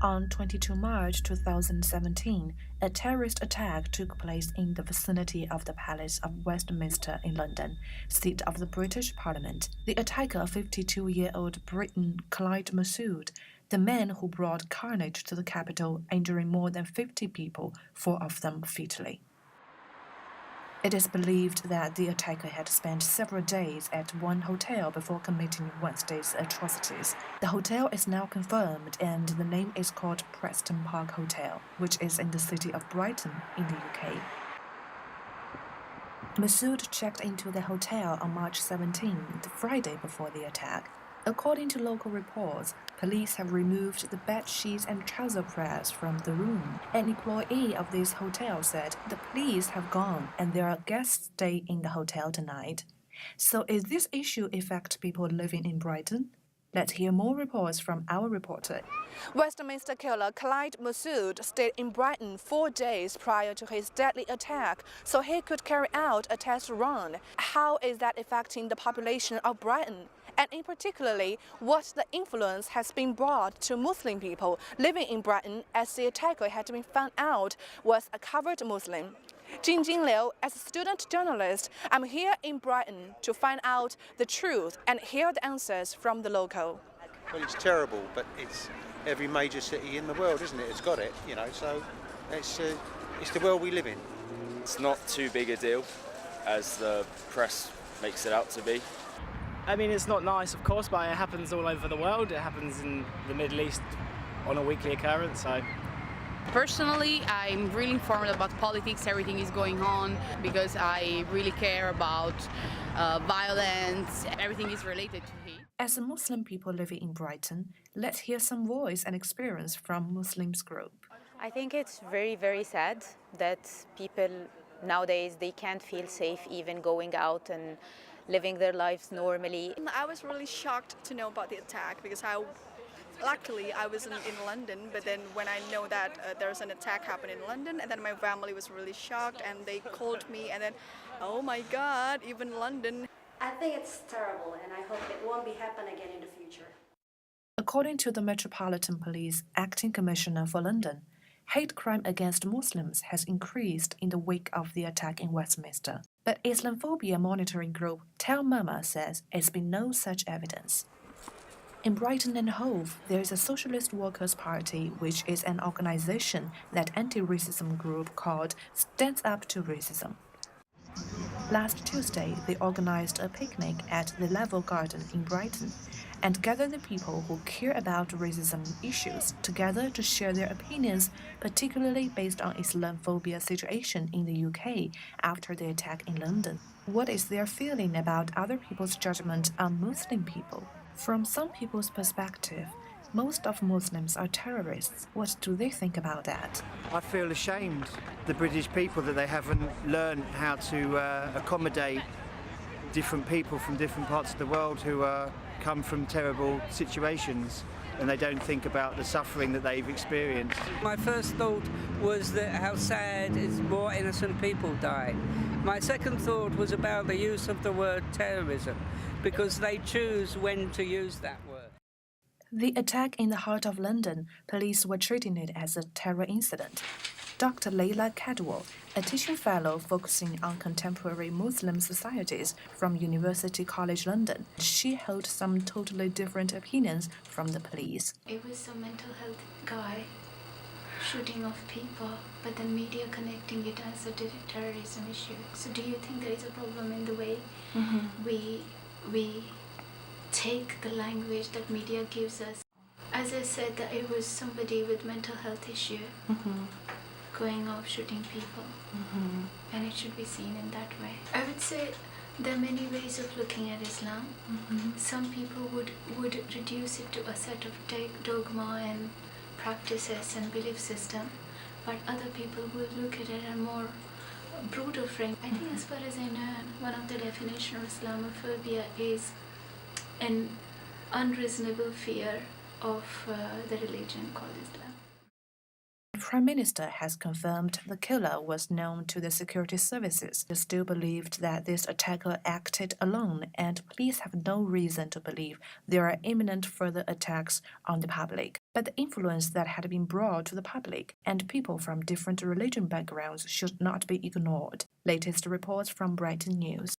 On 22 March 2017, a terrorist attack took place in the vicinity of the Palace of Westminster in London, seat of the British Parliament. The attacker, 52-year-old Brighton Clyde Massoud, the man who brought carnage to the capital, injuring more than 50 people, 4 of them fatally. It is believed that the attacker had spent several days at one hotel before committing Wednesday's atrocities. The hotel is now confirmed, and the name is called Preston Park Hotel, which is in the city of Brighton in the UK. Massoud checked into the hotel on March 17, the Friday before the attack. According to local reports, police have removed the bed sheets and trouser press from the room. An employee of this hotel said the police have gone and their guests stay in the hotel tonight. So is this issue affect people living in Brighton? Let's hear more reports from our reporter. Westminster killer Clyde Massoud stayed in Brighton 4 days prior to his deadly attack, so he could carry out a test run. How is that affecting the population of Brighton? And in particularly, what the influence has been brought to Muslim people living in Brighton, as the attacker had been found out was a covered Muslim. Jingjing Liu, as a student journalist, I'm here in Brighton to find out the truth and hear the answers from the local. Well, it's terrible, but it's every major city in the world, isn't it? It's got it, so it's the world we live in. It's not too big a deal as the press makes it out to be. I mean, it's not nice, of course, but it happens all over the world. It happens in the Middle East on a weekly occurrence, so. Personally, I'm really informed about politics, everything is going on, because I really care about violence, everything is related to hate. As a Muslim people living in Brighton, let's hear some voice and experience from Muslims group. I think it's very, very sad that people nowadays, they can't feel safe even going out and living their lives normally. I was really shocked to know about the attack because luckily I was in London, but then when I know that there's an attack happened in London, and then my family was really shocked and they called me, and then, oh my God, even London. I think it's terrible, and I hope it won't be happen again in the future. According to the Metropolitan Police Acting Commissioner for London, hate crime against Muslims has increased in the wake of the attack in Westminster. But Islamophobia monitoring group Tell Mama says it's been no such evidence. In Brighton and Hove, there is a Socialist Workers' Party, which is an organization that anti-racism group called Stands Up to Racism. Last Tuesday, they organized a picnic at the Level Garden in Brighton and gathered the people who care about racism issues together to share their opinions, particularly based on Islamophobia situation in the UK after the attack in London. What is their feeling about other people's judgment on Muslim people? From some people's perspective, most of Muslims are terrorists. What do they think about that? I feel ashamed, the British people, that they haven't learned how to accommodate different people from different parts of the world who come from terrible situations, and they don't think about the suffering that they've experienced. My first thought was that how sad is more innocent people dying. My second thought was about the use of the word terrorism, because they choose when to use that word. The attack in the heart of London, police were treating it as a terror incident. Dr. Leila Cadwell, a teaching fellow focusing on contemporary Muslim societies from University College London, she held some totally different opinions from the police. It was a mental health guy shooting off people, but the media connecting it as a terrorism issue. So do you think there is a problem in the way we take the language that media gives us? As I said, that it was somebody with mental health issue going off shooting people, and it should be seen in that way. I would say there are many ways of looking at Islam. Some people would reduce it to a set of dogma and practices and belief system, but other people will look at it in a more broader frame. I think as far as I know, one of the definitions of Islamophobia is an unreasonable fear of the religion called Islam. Prime Minister has confirmed the killer was known to the security services. They still believed that this attacker acted alone, and police have no reason to believe there are imminent further attacks on the public. But the influence that had been brought to the public and people from different religion backgrounds should not be ignored. Latest reports from Brighton News.